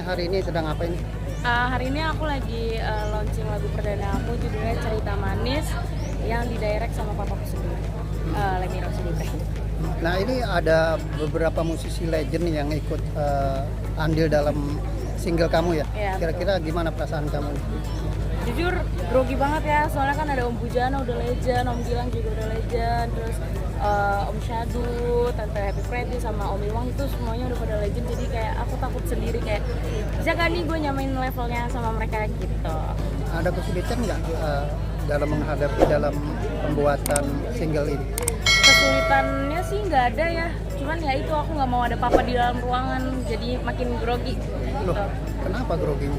hari ini sedang apa ini? Hari ini aku lagi launching lagu perdana aku, judulnya Cerita Manis, yang didirect sama papaku sendiri, Lemmy Rosidi. Nah ini ada beberapa musisi legend yang ikut andil dalam single kamu ya? Iya, Kira-kira gimana perasaan kamu? Jujur grogi banget ya, soalnya kan ada Om Bujana udah legend, Om Gilang juga udah legend, terus Om Shadu, Tante Happy Freddy sama Om Iwang itu semuanya udah pada legend, jadi kayak aku takut sendiri kayak bisa gak nih gue nyamain levelnya sama mereka gitu. Ada kesulitan nggak dalam menghadapi dalam pembuatan single ini? Kesulitannya sih nggak ada ya, cuman ya itu aku nggak mau ada papa di dalam ruangan, jadi makin grogi gitu. Loh, kenapa groginya?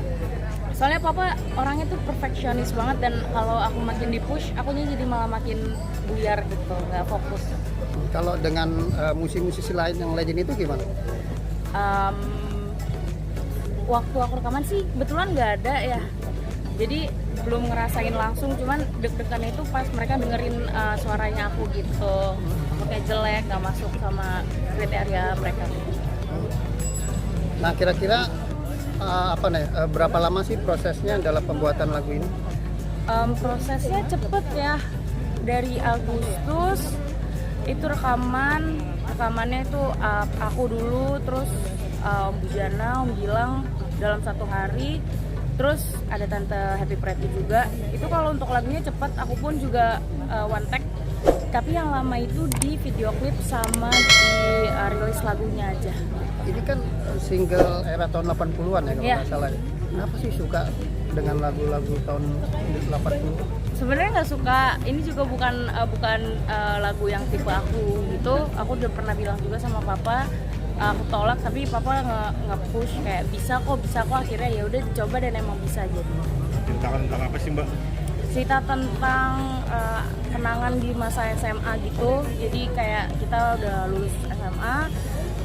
Soalnya papa orangnya tuh perfeksionis banget, dan kalau aku makin di-push, akunya jadi malah makin buyar gitu, nggak fokus. Kalau dengan musisi-musisi lain yang legend itu gimana? Waktu aku rekaman sih kebetulan nggak ada ya, jadi belum ngerasain langsung, cuman deg-degannya itu pas mereka dengerin suaranya aku gitu. Kayak jelek, nggak masuk sama kriteria mereka. Nah kira-kira berapa lama sih prosesnya dalam pembuatan lagu ini? Prosesnya cepet ya, dari Agustus itu rekamannya itu aku dulu, terus Om Bujana, Om Gilang dalam 1 hari, terus ada Tante Happy Pretty juga. Itu kalau untuk lagunya cepet, aku pun juga one take. Tapi yang lama itu di video klip sama di rilis lagunya aja. Ini kan single era tahun 80-an ya kalau Iya. nggak salah. Kenapa sih suka dengan lagu-lagu tahun 80? Sebenarnya nggak suka, ini juga bukan lagu yang tipe aku gitu. Aku udah pernah bilang juga sama papa, aku tolak, tapi papa nge-push kayak bisa kok, akhirnya ya udah dicoba dan emang bisa jadi. Ceritakan tentang apa sih Mbak? Cerita tentang kenangan di masa SMA gitu. Jadi kayak kita udah lulus SMA,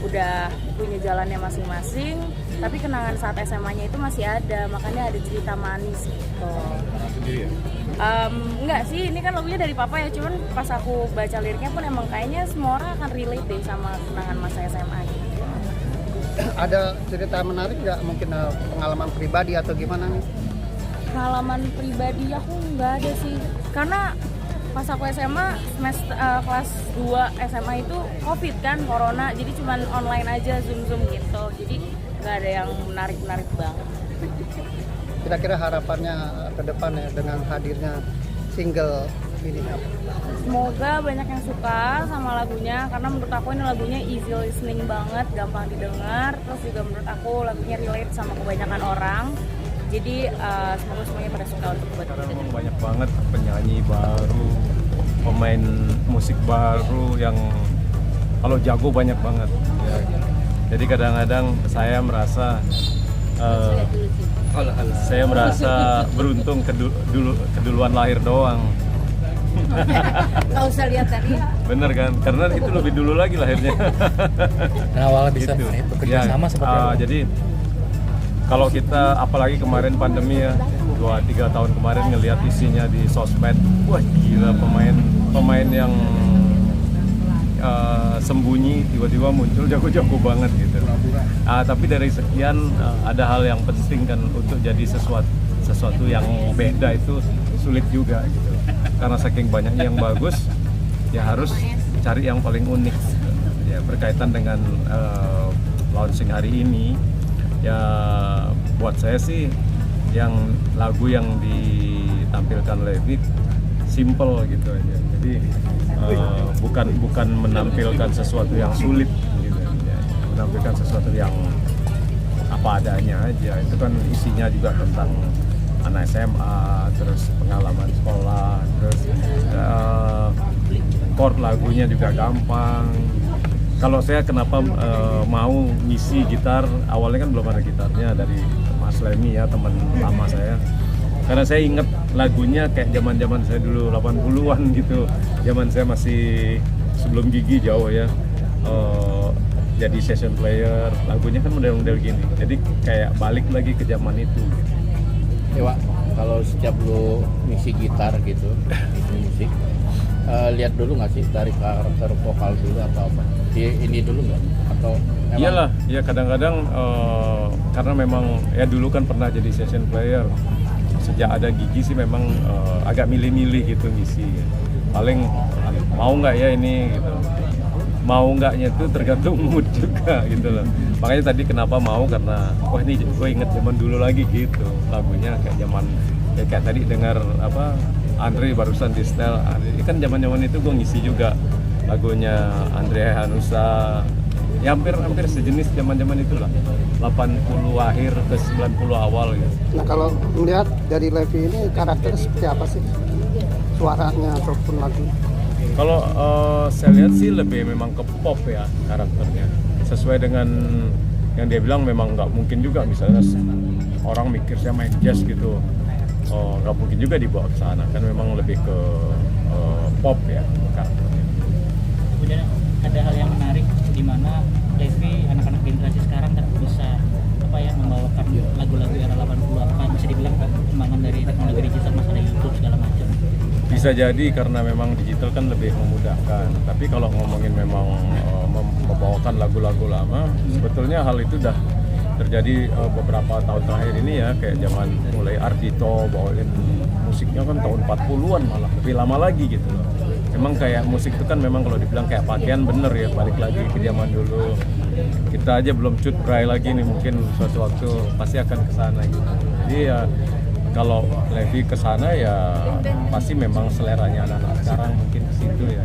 udah punya jalannya masing-masing, tapi kenangan saat SMA-nya itu masih ada, makanya ada cerita manis gitu. Kenangan sendiri ya? Enggak sih, ini kan lagunya dari papa ya, cuman pas aku baca liriknya pun emang kayaknya semua orang akan relate deh sama kenangan masa SMA gitu. Ada cerita menarik nggak, mungkin pengalaman pribadi atau gimana nih? Pengalaman pribadi aku nggak ada sih, karena pas aku SMA kelas 2 SMA itu COVID kan, corona, jadi cuman online aja, zoom gitu, jadi nggak ada yang menarik banget. Kira-kira harapannya ke depan ya dengan hadirnya single ini apa? Semoga banyak yang suka sama lagunya, karena menurut aku ini lagunya easy listening banget, gampang didengar, terus juga menurut aku lagunya relate sama kebanyakan orang. Jadi semoga semuanya pada suka untuk buat Sekarang banyak banget penyanyi baru, pemain musik baru yang kalau jago banyak banget ya. Jadi kadang-kadang saya merasa beruntung keduluan lahir doang. Nggak usah lihat tadi. Bener kan? Karena itu lebih dulu lagi lahirnya. Nah, awalnya bisa Gitu. bekerja sama seperti apa? Jadi kalau kita apalagi kemarin pandemi ya, 2-3 tahun kemarin ngelihat isinya di sosmed, wah gila, pemain yang sembunyi tiba-tiba muncul jago-jago banget gitu. Tapi dari sekian ada hal yang penting kan, untuk jadi sesuatu yang beda itu sulit juga gitu. Karena saking banyaknya yang bagus, ya harus cari yang paling unik. Ya berkaitan dengan launching hari ini, ya buat saya sih yang lagu yang ditampilkan Levi simple gitu aja. Jadi bukan menampilkan sesuatu yang sulit gitu ya. Menampilkan sesuatu yang apa adanya aja. Itu kan isinya juga tentang anak SMA, terus pengalaman sekolah, terus chord lagunya juga gampang. Kalau saya kenapa mau ngisi gitar, awalnya kan belum ada gitarnya dari Mas Lemmy ya, teman lama saya. Karena saya inget lagunya kayak zaman saya dulu 80-an gitu. Zaman saya masih sebelum Gigi jauh ya. Jadi session player, lagunya kan model-model gini. Jadi kayak balik lagi ke zaman itu. Dewa. kalau setiap lu ngisi gitar gitu, ngisi musik, lihat dulu nggak sih dari karakter vokal dulu atau apa? Ini dulu nggak? Atau emang Iyalah, ya kadang-kadang karena memang ya dulu kan pernah jadi session player. Sejak ada Gigi sih memang agak milih-milih gitu ngisi. Paling mau nggak ya ini gitu. Mau nggaknya itu tergantung mood juga gitu loh. Makanya tadi kenapa mau karena wah ini gue inget zaman dulu lagi gitu. Lagunya kayak zaman ya kayak tadi dengar apa Andre barusan di style. Ini kan zaman-zaman itu gue ngisi juga lagunya Andre Hanusa. Ya hampir sejenis zaman-zaman itulah. 80 akhir ke 90 awal gitu. Nah kalau melihat dari Levi ini karakternya seperti apa sih? Suaranya ataupun lagu? Kalau saya lihat sih lebih memang ke pop ya karakternya. Sesuai dengan yang dia bilang memang nggak mungkin juga misalnya orang mikir saya main jazz gitu. Nggak mungkin juga dibawa ke sana kan memang lebih ke pop ya karakternya. Kemudian ada hal yang menarik di mana Levi anak-anak generasi sekarang kan bisa membawakan lagu-lagu era 80-an, bisa dibilang perkembangan dari teknologi digital, masalah YouTube segala macam. Bisa jadi karena memang digital kan lebih memudahkan. Tapi kalau ngomongin memang membawakan lagu-lagu lama, sebetulnya hal itu udah terjadi beberapa tahun terakhir ini ya, kayak zaman mulai Ardhito bawain musiknya kan tahun 40-an malah lebih lama lagi gitu loh. Emang kayak musik itu kan memang kalau dibilang kayak pakaian bener ya, balik lagi ke zaman dulu. Kita aja belum cut pray lagi nih, mungkin suatu waktu pasti akan ke sana gitu. Jadi ya kalau Levi ke sana ya pasti memang seleranya anak-anak sekarang mungkin ke situ ya.